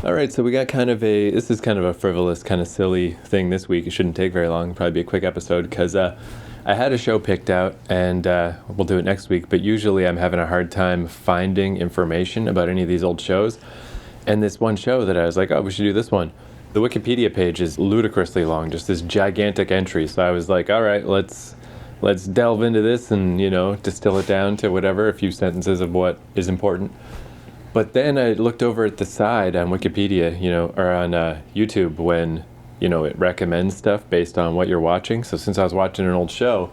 All right, so we got this is kind of a frivolous, kind of silly thing this week. It shouldn't take very long, probably be a quick episode, because I had a show picked out, and we'll do it next week, but usually I'm having a hard time finding information about any of these old shows. And this one show that I was like, oh, we should do this one. The Wikipedia page is ludicrously long, just this gigantic entry. So I was like, all right, let's delve into this and, distill it down to whatever, a few sentences of what is important. But then I looked over at the side on Wikipedia, or on YouTube when, it recommends stuff based on what you're watching. So since I was watching an old show,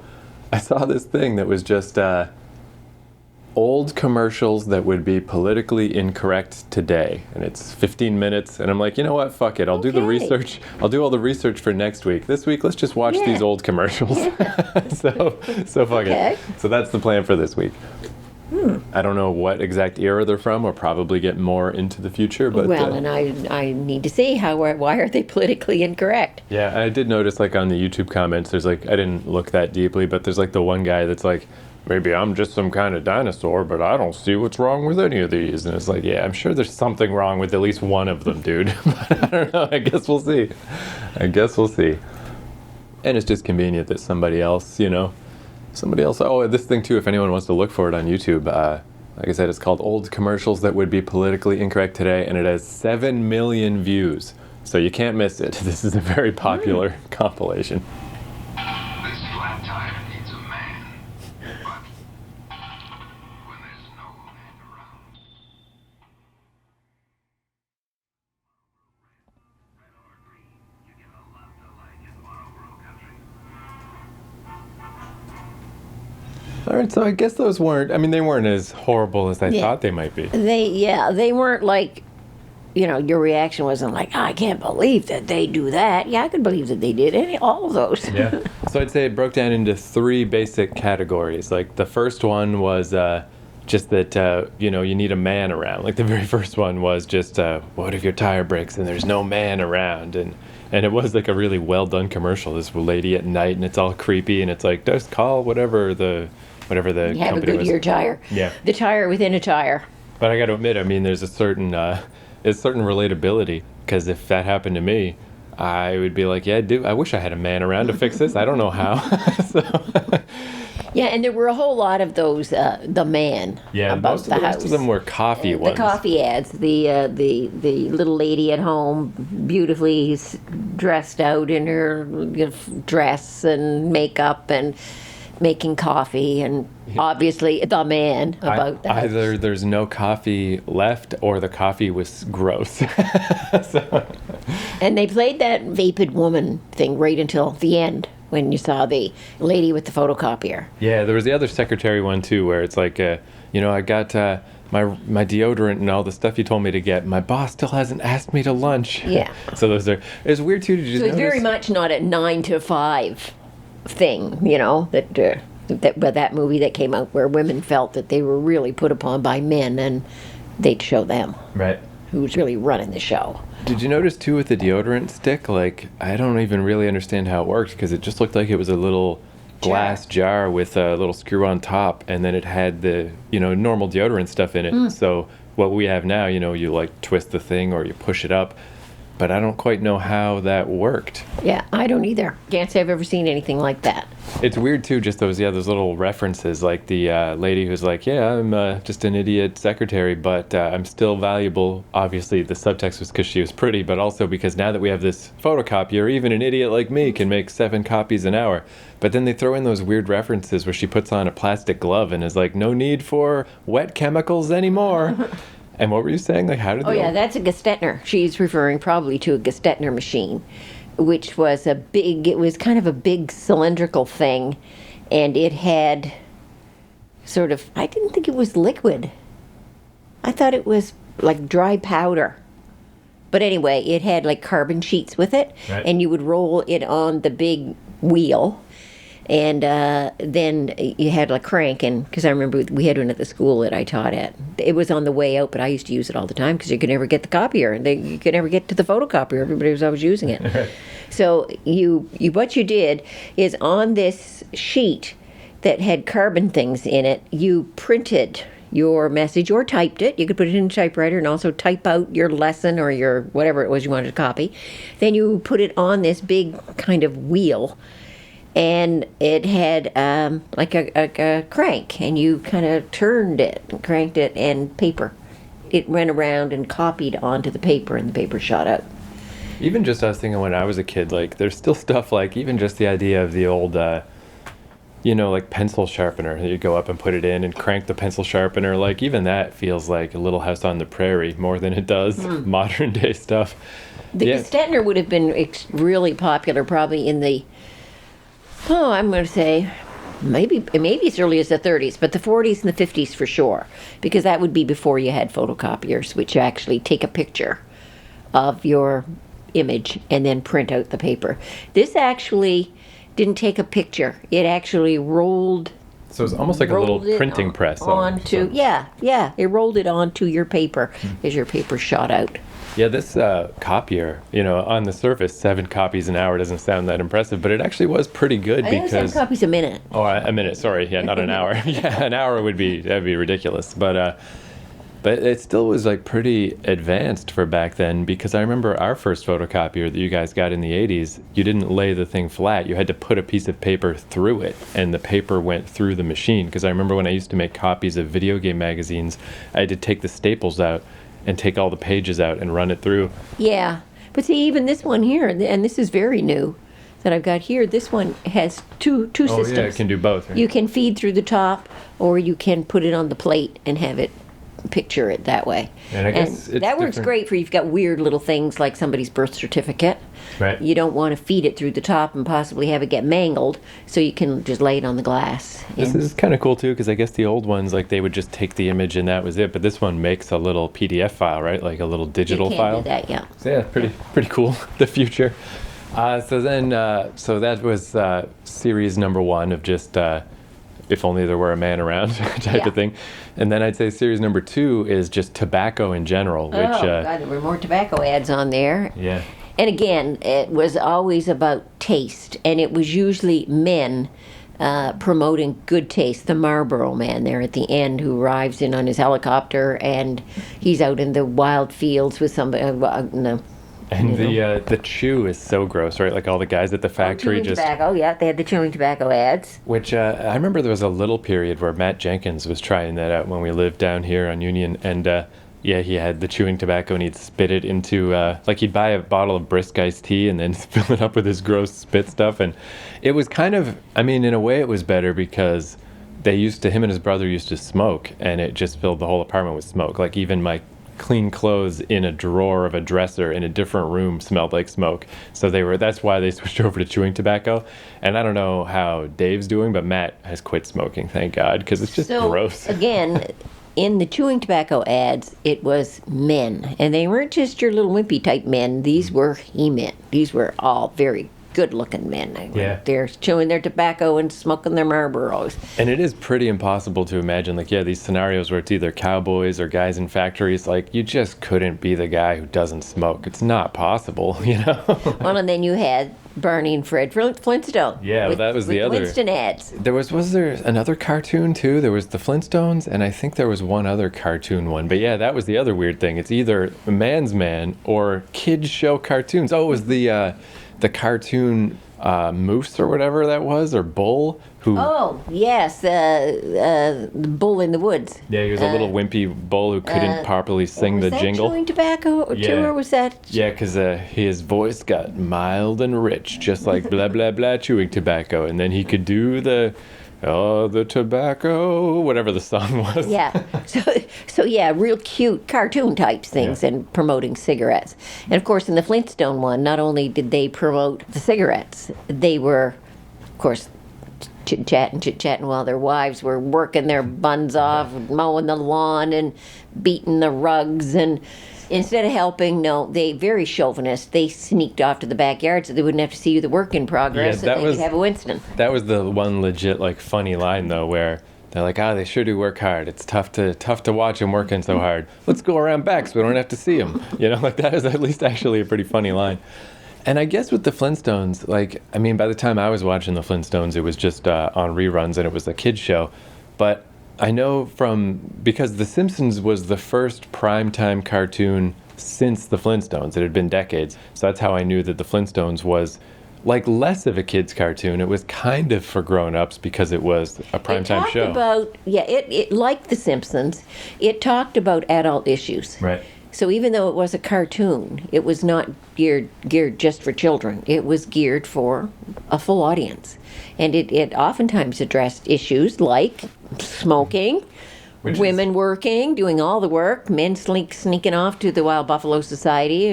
I saw this thing that was just old commercials that would be politically incorrect today. And it's 15 minutes. And I'm like, you know what? Fuck it. I'll do the research. I'll do all the research for next week. This week, let's just watch these old commercials. so fuck it. So that's the plan for this week. I don't know what exact era they're from. We'll probably get more into the future, but and I need to see why are they politically incorrect? Yeah, I did notice on the YouTube comments, there's I didn't look that deeply, but there's the one guy that's maybe I'm just some kind of dinosaur, but I don't see what's wrong with any of these. And it's yeah, I'm sure there's something wrong with at least one of them, dude. But I don't know. I guess we'll see. And it's just convenient that somebody else, oh, this thing too, if anyone wants to look for it on YouTube, like I said, it's called Old Commercials That Would Be Politically Incorrect Today, and it has 7 million views. So you can't miss it. This is a very popular compilation. This flat tire needs a man, but when there's no man around. Red or green, you get a lot to like in monochrome country. All right, so I guess those they weren't as horrible as I thought they might be. They weren't your reaction wasn't I can't believe that they do that. Yeah, I could believe that they did all of those. Yeah. So I'd say it broke down into 3 basic categories. The first one was just that, you need a man around. The very first one was just, what if your tire breaks and there's no man around? And it was a really well done commercial. This lady at night, and it's all creepy, and it's just call whatever the company was. Have a Goodyear tire. Yeah. The tire within a tire. But I got to admit, there's a certain relatability, because if that happened to me, I would be yeah, dude, I wish I had a man around to fix this. I don't know how. Yeah, and there were a whole lot of those, the man about the house. Most of them were coffee ones. The coffee ads. The little lady at home, beautifully dressed out in her dress and makeup and making coffee, and obviously the man about that. Either there's no coffee left or the coffee was gross. And they played that vapid woman thing right until the end, when you saw the lady with the photocopier. Yeah, there was the other secretary one too, where it's I got my deodorant and all the stuff you told me to get. My boss still hasn't asked me to lunch. Yeah. So it's weird too. Did you it's very much not a 9 to 5 thing, that movie that came out where women felt that they were really put upon by men, and they'd show them. Right. Who's really running the show. Did you notice too with the deodorant stick? I don't even really understand how it worked, because it just looked like it was a little glass jar with a little screw on top, and then it had the normal deodorant stuff in it. So what we have now, you twist the thing or you push it up, but I don't quite know how that worked. Yeah, I don't either. Can't say I've ever seen anything like that. It's weird too, just those little references, the lady who's yeah, I'm just an idiot secretary, but I'm still valuable. Obviously the subtext was because she was pretty, but also because now that we have this photocopier, even an idiot like me can make 7 copies an hour. But then they throw in those weird references where she puts on a plastic glove and is no need for wet chemicals anymore. And what were you saying? How did that's a Gestetner. She's referring probably to a Gestetner machine, which was it was kind of a big cylindrical thing, and it had I didn't think it was liquid. I thought it was dry powder. But anyway, it had carbon sheets with it, right. And you would roll it on the big wheel. And then you had a crank, and because I remember we had one at the school that I taught at. It was on the way out, but I used to use it all the time because you could never get the copier, and you could never get to the photocopier. Everybody was always using it. So what you did is on this sheet that had carbon things in it, you printed your message or typed it. You could put it in a typewriter and also type out your lesson or your whatever it was you wanted to copy. Then you put it on this big kind of wheel, and it had like a crank, and you kind of turned it, cranked it, and paper. It went around and copied onto the paper, and the paper shot out. Even just I was thinking when I was a kid, like there's still stuff like even just the idea of the old, like pencil sharpener. You go up and put it in and crank the pencil sharpener. Like even that feels like a Little House on the Prairie more than it does modern day stuff. The Gestetner would have been really popular probably in the, I'm going to say, maybe as early as the 30s, but the 40s and the 50s for sure, because that would be before you had photocopiers, which actually take a picture of your image and then print out the paper. This actually didn't take a picture. It actually rolled. So it's almost like a little printing press. It rolled it onto your paper as your paper shot out. Yeah, this copier, on the surface, 7 copies an hour doesn't sound that impressive, but it actually was pretty good I think 7 copies a minute. Oh, a minute. Sorry, yeah, not an hour. Yeah, an hour that'd be ridiculous. But it still was like pretty advanced for back then, because I remember our first photocopier that you guys got in the 80s, you didn't lay the thing flat. You had to put a piece of paper through it, and the paper went through the machine. Because I remember when I used to make copies of video game magazines, I had to take the staples out and take all the pages out and run it through. Yeah, but see, even this one here, and this is very new that I've got here, this one has two systems. Oh yeah, it can do both. Right? You can feed through the top, or you can put it on the plate and have it picture it that way. And I guess that works great for you've got weird little things like somebody's birth certificate. Right. You don't want to feed it through the top and possibly have it get mangled, so you can just lay it on the glass. This is kind of cool too, because I guess the old ones, like they would just take the image and that was it. But this one makes a little PDF file, right? Like a little digital file. You can do that, yeah. So yeah, pretty cool. The future. So that was series number 1 of just if only there were a man around type of thing. And then I'd say series number 2 is just tobacco in general. Which, God, there were more tobacco ads on there. Yeah. And again, it was always about taste, and it was usually men promoting good taste. The Marlboro man there at the end who arrives in on his helicopter, and he's out in the wild fields with somebody. And the chew is so gross, right? Like all the guys at the factory chewing tobacco, yeah, they had the chewing tobacco ads. Which I remember there was a little period where Matt Jenkins was trying that out when we lived down here on Union, and he had the chewing tobacco and he'd spit it into, like he'd buy a bottle of brisk iced tea and then fill it up with his gross spit stuff. And it was kind of, in a way it was better because him and his brother used to smoke, and it just filled the whole apartment with smoke. Like even my clean clothes in a drawer of a dresser in a different room smelled like smoke. So that's why they switched over to chewing tobacco. And I don't know how Dave's doing, but Matt has quit smoking, thank God, because it's just gross. Again, in the chewing tobacco ads, it was men. And they weren't just your little wimpy type men. These were he-men. These were all very good-looking men. Yeah. They're chewing their tobacco and smoking their Marlboros. And it is pretty impossible to imagine, these scenarios where it's either cowboys or guys in factories. Like, you just couldn't be the guy who doesn't smoke. It's not possible, Well, and then you had Barney and Fred Flintstone. Yeah, that was the other. Winston ads. Was there another cartoon too? There was the Flintstones, and I think there was one other cartoon one. But yeah, that was the other weird thing. It's either Man's Man or kids show cartoons. Oh, it was the cartoon moose or whatever that was, or bull. Oh, yes, the bull in the woods. Yeah, he was a little wimpy bull who couldn't properly sing the jingle. Was that chewing tobacco too, or was that? Yeah, because his voice got mild and rich, just like blah, blah, blah, chewing tobacco. And then he could do the tobacco, whatever the song was. Yeah, so yeah, real cute cartoon type things and promoting cigarettes. And of course, in the Flintstone one, not only did they promote the cigarettes, they were, of course, chit-chatting while their wives were working their buns off, mowing the lawn and beating the rugs. And instead of helping, they very chauvinist, they sneaked off to the backyard so they wouldn't have to see the work in progress, and they could have a Winston. That was the one legit funny line though, where they're like, they sure do work hard. It's tough to watch them working so hard. Let's go around back so we don't have to see them. That is at least actually a pretty funny line. And I guess with the Flintstones, by the time I was watching the Flintstones, it was just on reruns and it was a kid's show. But I know because The Simpsons was the first primetime cartoon since the Flintstones. It had been decades. So that's how I knew that the Flintstones was like less of a kid's cartoon. It was kind of for grown-ups because it was a primetime show. It like The Simpsons, it talked about adult issues. Right. So even though it was a cartoon, it was not geared just for children. It was geared for a full audience. And it oftentimes addressed issues like smoking, women working, doing all the work, men sneaking off to the Wild Buffalo Society.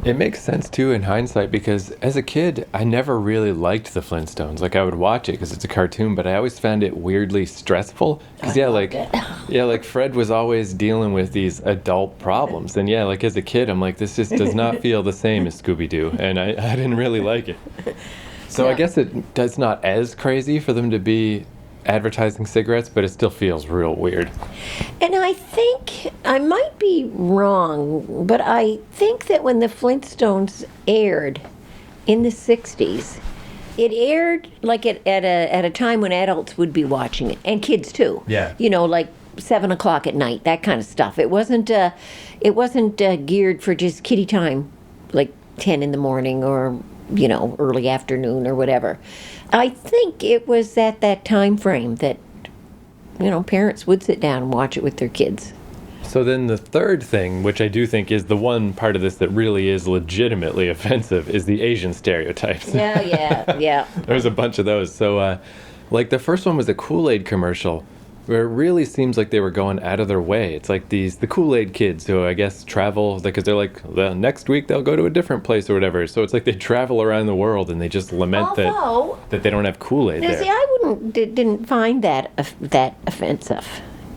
It makes sense, too, in hindsight, because as a kid, I never really liked the Flintstones. Like, I would watch it because it's a cartoon, but I always found it weirdly stressful. Because, like Fred was always dealing with these adult problems. And, like, as a kid, I'm like, this just does not feel the same as Scooby-Doo. And I didn't really like it. So I guess it's not as crazy for them to be advertising cigarettes, but it still feels real weird. And I think, I might be wrong, but I think that when the Flintstones aired in the 60s, it aired like at a time when adults would be watching it, and kids too. Yeah. You know, like 7 o'clock at night, that kind of stuff. It wasn't geared for just kiddie time, like 10 in the morning or, early afternoon or whatever. I think it was at that time frame that, parents would sit down and watch it with their kids. So then the third thing, which I do think is the one part of this that really is legitimately offensive, is the Asian stereotypes. Yeah. There's a bunch of those. So, like the first one was a Kool-Aid commercial, where it really seems like they were going out of their way. It's like the Kool-Aid kids who I guess travel, because they're like, the next week they'll go to a different place or whatever. So it's like they travel around the world and they just lament that they don't have Kool-Aid there. See, I didn't find that offensive.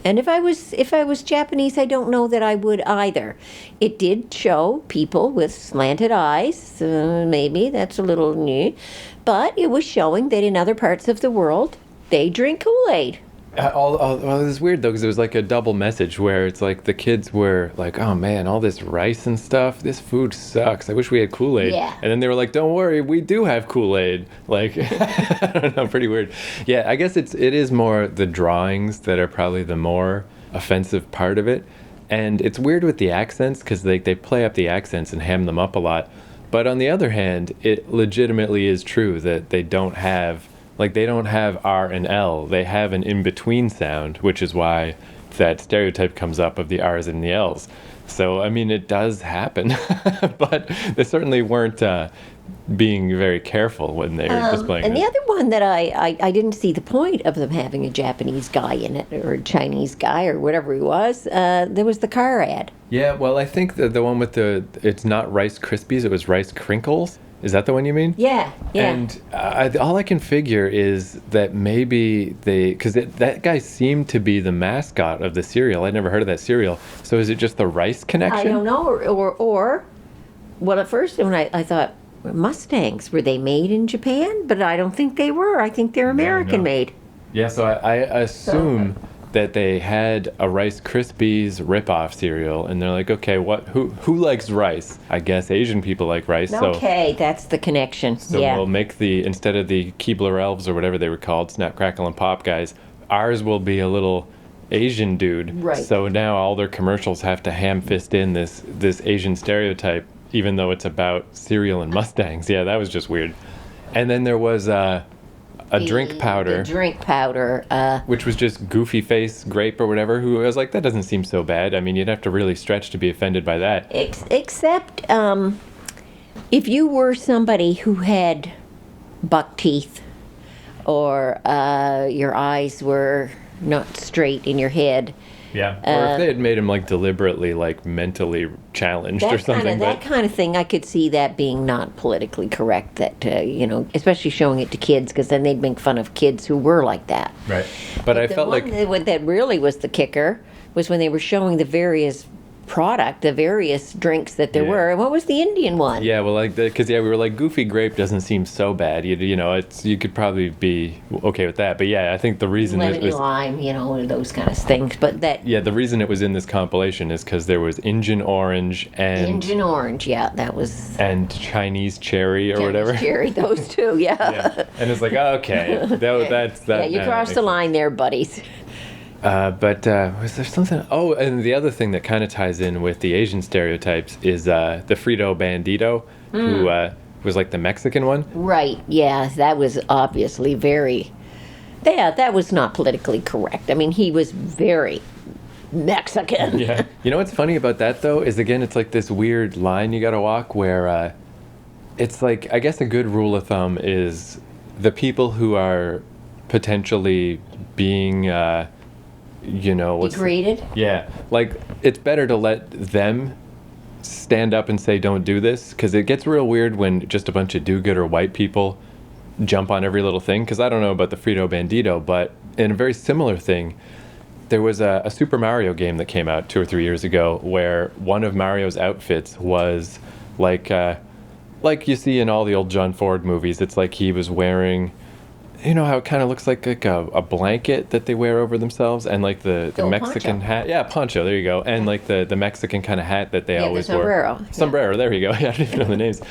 And if I was Japanese, I don't know that I would either. It did show people with slanted eyes. Maybe that's a little new. But it was showing that in other parts of the world, they drink Kool-Aid. Well, it's weird though, because it was like a double message where it's like the kids were like, "Oh man, all this rice and stuff. This food sucks. I wish we had Kool-Aid." Yeah. And then they were like, "Don't worry, we do have Kool-Aid." Like, I don't know, pretty weird. Yeah, I guess it is more the drawings that are probably the more offensive part of it, and it's weird with the accents because they play up the accents and ham them up a lot. But on the other hand, it legitimately is true that they don't have R and L. They have an in-between sound, which is why that stereotype comes up of the R's and the L's. So, I mean, it does happen. But they certainly weren't being very careful when they were displaying it. And the other one that I didn't see the point of them having a Japanese guy in it, or a Chinese guy, or whatever he was. There was the car ad. Yeah, well, I think the one with it's not Rice Krispies, it was Rice Crinkles. Is that the one you mean? Yeah. And all I can figure is that maybe because that guy seemed to be the mascot of the cereal. I'd never heard of that cereal. So is it just the rice connection? I don't know. Or well, at first when I thought, Mustangs, were they made in Japan? But I don't think they were. I think they're American made. Yeah, so I assume that they had a Rice Krispies ripoff cereal, and they're like, okay, who likes rice? I guess Asian people like rice. Okay, that's the connection. So we'll make instead of the Keebler Elves or whatever they were called, Snap, Crackle, and Pop guys, ours will be a little Asian dude. Right. So now all their commercials have to ham-fist in this Asian stereotype, even though it's about cereal and Mustangs. Yeah, that was just weird. And then there was a drink powder. The drink powder. Which was just Goofy Face Grape or whatever, who I was like, that doesn't seem so bad. I mean, you'd have to really stretch to be offended by that. Except if you were somebody who had buck teeth, or your eyes were not straight in your head. Yeah. Or if they had made him like deliberately like mentally challenged or something. That kind of thing, I could see that being not politically correct. That especially showing it to kids, because then they'd make fun of kids who were like that. Right. But I felt like that really was the kicker was when they were showing the various drinks that there were. And what was the Indian one? Yeah, well, because we were like, Goofy Grape doesn't seem so bad. You could probably be okay with that. But yeah, I think the reason lemon lime, those kind of things. But the reason it was in this compilation is because there was Injun Orange and that was and Chinese Cherry or whatever. Cherry, those two, yeah. And it's like, okay, that's that. Yeah, you crossed the line there, buddies. But was there something? Oh, and the other thing that kind of ties in with the Asian stereotypes is the Frito Bandito, who was like the Mexican one. Right, yeah, that was obviously very. Yeah, that was not politically correct. I mean, he was very Mexican. Yeah. You know what's funny about that, though, is again, it's like this weird line you got to walk where it's like, I guess a good rule of thumb is the people who are potentially being, Degraded? Yeah. Like, it's better to let them stand up and say, don't do this, because it gets real weird when just a bunch of do-gooder white people jump on every little thing. Because I don't know about the Frito Bandito, but in a very similar thing, there was a Super Mario game that came out 2 or 3 years ago where one of Mario's outfits was like you see in all the old John Ford movies. It's like he was wearing, you know how it kind of looks like a blanket that they wear over themselves, and like the Mexican poncho. hat. Yeah, poncho, there you go. And like the Mexican kind of hat that they always the sombrero. wore. Sombrero, there you go. Yeah, I didn't even know the names.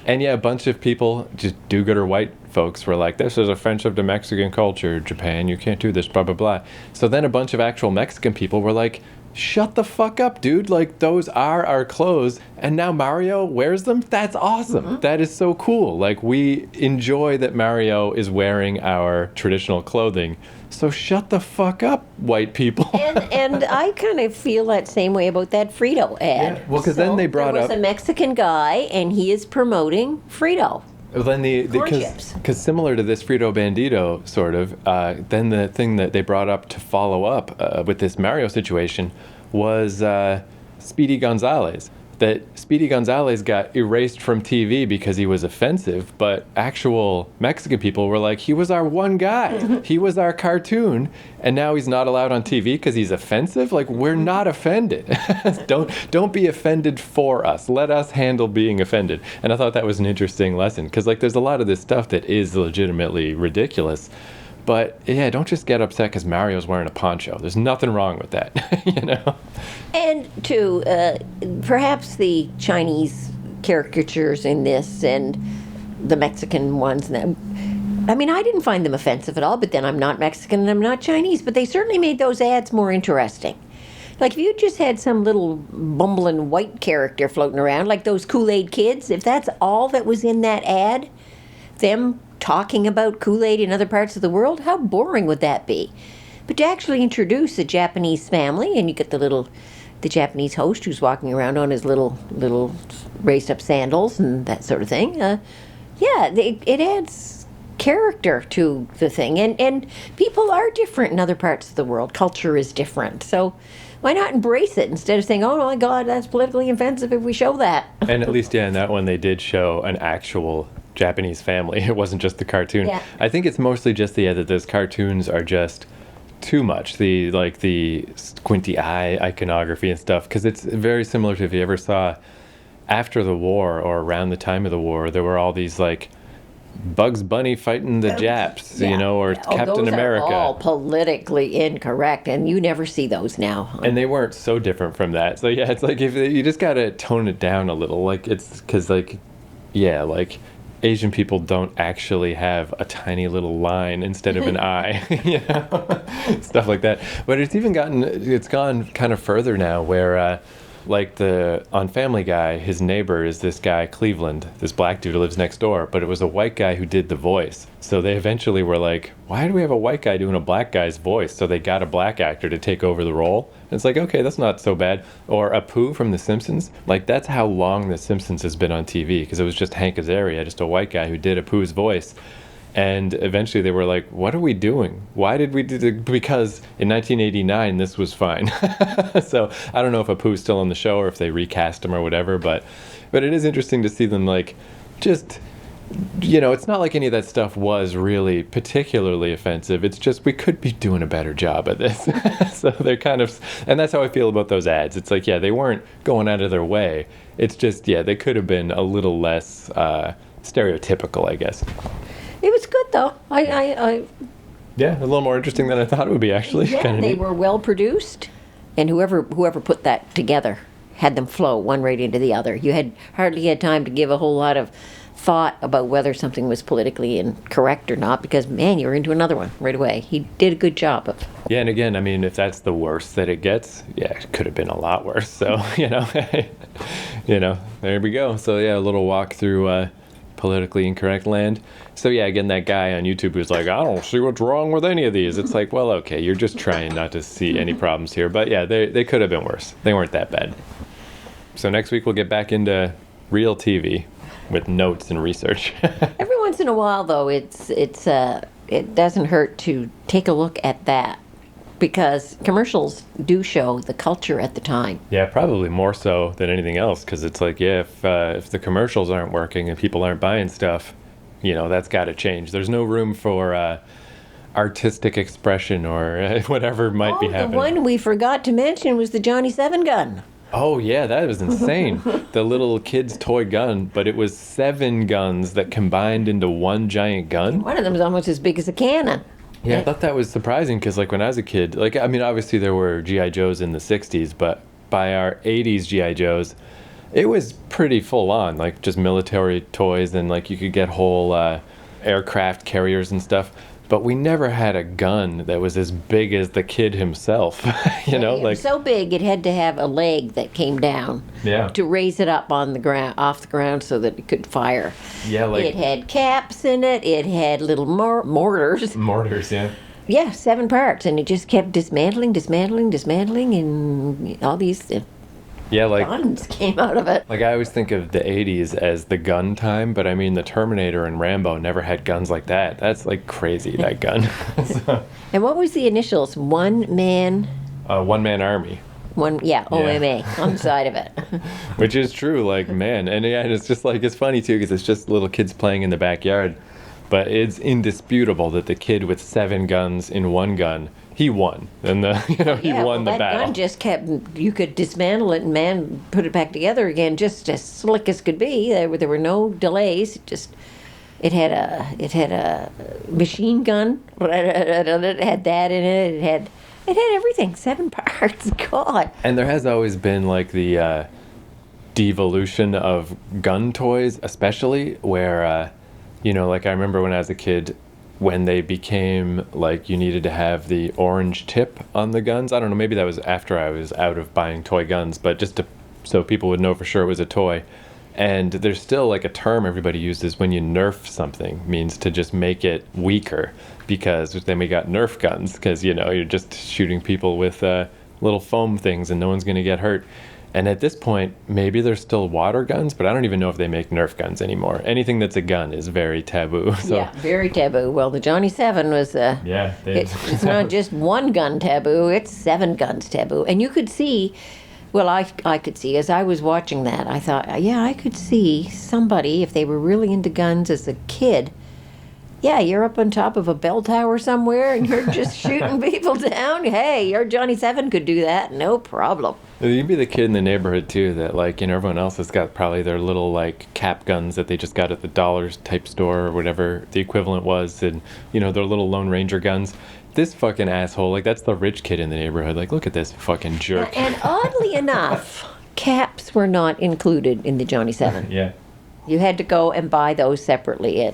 And yeah, a bunch of people, just do-gooder white folks, were like, this is offensive to Mexican culture, Japan, you can't do this, blah, blah, blah. So then a bunch of actual Mexican people were like, shut the fuck up, dude. Like, those are our clothes, and now Mario wears them? That's awesome. Mm-hmm. That is so cool. Like, we enjoy that Mario is wearing our traditional clothing. So shut the fuck up, white people. And I kind of feel that same way about that Frito ad. Yeah, well, 'cause then they brought there was up- a Mexican guy, and he is promoting Frito. Well, then Corn chips. because similar to this Frito Bandito sort of, then the thing that they brought up to follow up with this Mario situation was Speedy Gonzalez. That Speedy Gonzalez got erased from TV because he was offensive, but actual Mexican people were like, he was our one guy. He was our cartoon, and now he's not allowed on TV because he's offensive? Like, we're not offended. Don't be offended for us. Let us handle being offended. And I thought that was an interesting lesson, because like there's a lot of this stuff that is legitimately ridiculous. But yeah, don't just get upset because Mario's wearing a poncho. There's nothing wrong with that, you know? And to perhaps the Chinese caricatures in this and the Mexican ones. I mean, I didn't find them offensive at all, but then I'm not Mexican and I'm not Chinese. But they certainly made those ads more interesting. Like if you just had some little bumbling white character floating around, like those Kool-Aid kids, if that's all that was in that ad, them talking about Kool-Aid in other parts of the world, how boring would that be? But to actually introduce a Japanese family, and you get the Japanese host who's walking around on his little raised up sandals and that sort of thing. It adds character to the thing, and people are different in other parts of the world. Culture is different, so why not embrace it instead of saying, oh my God, that's politically offensive if we show that. And at least, yeah, in that one they did show an actual Japanese family. It wasn't just the cartoon. Yeah. I think it's mostly just that those cartoons are just too much. The squinty eye iconography and stuff, because it's very similar to if you ever saw after the war or around the time of the war, there were all these like Bugs Bunny fighting the Japs, Yeah. or Captain those America. Are all politically incorrect, and you never see those now. And they weren't so different from that. So yeah, it's like if you just gotta tone it down a little. Like it's because like Asian people don't actually have a tiny little line instead of an eye, stuff like that. But it's gone kind of further now where on Family Guy, his neighbor is this guy, Cleveland, this black dude who lives next door, but it was a white guy who did the voice. So they eventually were like, why do we have a white guy doing a black guy's voice? So they got a black actor to take over the role. And it's like, okay, that's not so bad. Or Apu from The Simpsons. Like, that's how long The Simpsons has been on TV, because it was just Hank Azaria, just a white guy who did Apu's voice. And eventually they were like, what are we doing? Why did we do this? Because in 1989, this was fine. So I don't know if Apu's still on the show or if they recast him or whatever, but it is interesting to see them like just, it's not like any of that stuff was really particularly offensive. It's just we could be doing a better job at this. So they're kind of, and that's how I feel about those ads. It's like, yeah, they weren't going out of their way. It's just, yeah, they could have been a little less stereotypical, I guess. It was good though. Yeah, a little more interesting than I thought it would be, actually. Yeah, Kinda they neat. were well produced, and whoever put that together had them flow one right into the other. You had hardly had time to give a whole lot of thought about whether something was politically incorrect or not, because man, you were into another one right away. He did a good job of. Yeah, and again, I mean, if that's the worst that it gets, yeah, it could have been a lot worse. So, there we go. So yeah, a little walk through politically incorrect land. So yeah, again, that guy on YouTube who's like, I don't see what's wrong with any of these. It's like, well, okay, you're just trying not to see any problems here. But yeah, they could have been worse. They weren't that bad. So next week we'll get back into real TV with notes and research. Every once in a while, though, it doesn't hurt to take a look at that, because commercials do show the culture at the time. Yeah, probably more so than anything else, because it's like, yeah, if the commercials aren't working and people aren't buying stuff, that's got to change. There's no room for artistic expression or whatever might be happening. The one we forgot to mention was the Johnny 7 gun. Oh, yeah, that was insane. The little kid's toy gun, but it was 7 guns that combined into one giant gun. One of them was almost as big as a cannon. Yeah, I thought that was surprising because, when I was a kid, obviously there were G.I. Joes in the 60s, but by our 80s G.I. Joes, it was pretty full on, just military toys, and, you could get whole aircraft carriers and stuff. But we never had a gun that was as big as the kid himself, It was so big it had to have a leg that came down to raise it up on the ground, off the ground, so that it could fire. Yeah, it had caps in it. It had little mortars. Mortars, yeah. Yeah, 7 parts, and it just kept dismantling, and all these guns came out of it. I always think of the 80s as the gun time, but I mean the Terminator and Rambo never had guns like that. That's crazy, that gun. And what was the initials? One man army. OMA on the side of it. Which is true, man. And yeah, and it's just it's funny too, because it's just little kids playing in the backyard. But it's indisputable that the kid with 7 guns in one gun, he won. And he won the battle. That gun just kept, you could dismantle it and put it back together again just as slick as could be. There were no delays. It had a machine gun. It had that in it. It had everything. 7 parts. God. And there has always been the devolution of gun toys, especially where I remember when I was a kid, when they became you needed to have the orange tip on the guns. I don't know, maybe that was after I was out of buying toy guns, but just so people would know for sure it was a toy. And there's still a term everybody uses when you nerf something, means to just make it weaker, because then we got Nerf guns, because you're just shooting people with little foam things and no one's going to get hurt. And at this point, maybe there's still water guns, but I don't even know if they make Nerf guns anymore. Anything that's a gun is very taboo. So. Yeah, very taboo. Well, the Johnny 7 was it's not just one gun taboo, it's 7 guns taboo. And you could see, I could see, as I was watching that, I thought, I could see somebody, if they were really into guns as a kid, you're up on top of a bell tower somewhere and you're just shooting people down. Hey, your Johnny 7 could do that, no problem. You'd be the kid in the neighborhood too that everyone else has got probably their little cap guns that they just got at the Dollars type store or whatever the equivalent was, and their little Lone Ranger guns. This fucking asshole, that's the rich kid in the neighborhood. Look at this fucking jerk. And oddly enough, caps were not included in the Johnny 7. Yeah. You had to go and buy those separately.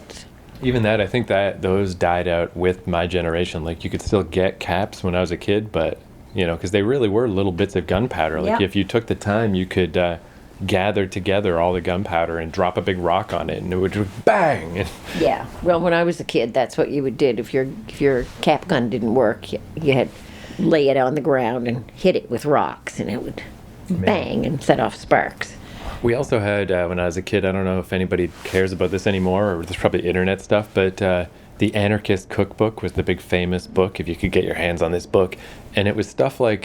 Even that, I think that those died out with my generation. You could still get caps when I was a kid, but because they really were little bits of gunpowder. If you took the time, you could gather together all the gunpowder and drop a big rock on it, and it would just bang. Yeah. Well, when I was a kid, that's what you did. If your cap gun didn't work, you had lay it on the ground and hit it with rocks, and it would bang and set off sparks. We also had, when I was a kid, I don't know if anybody cares about this anymore, or there's probably internet stuff, but the Anarchist Cookbook was the big famous book, if you could get your hands on this book. And it was stuff I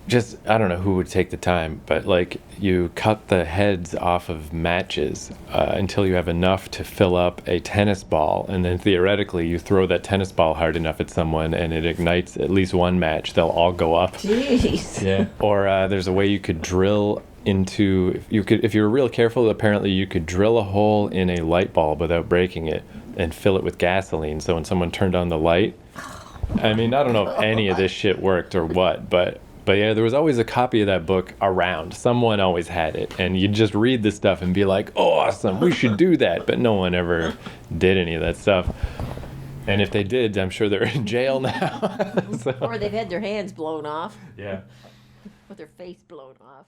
don't know who would take the time, but you cut the heads off of matches until you have enough to fill up a tennis ball, and then theoretically you throw that tennis ball hard enough at someone and it ignites at least one match. They'll all go up. Jeez. Yeah. Or there's a way you could drill into, if you were real careful, apparently you could drill a hole in a light bulb without breaking it and fill it with gasoline, so when someone turned on the light, I mean, I don't know if any of this shit worked or what, but But yeah, there was always a copy of that book around. Someone always had it. And you'd just read the stuff and be like, oh, awesome, we should do that. But no one ever did any of that stuff. And if they did, I'm sure they're in jail now. So, Or they've had their hands blown off, yeah. with their face blown off.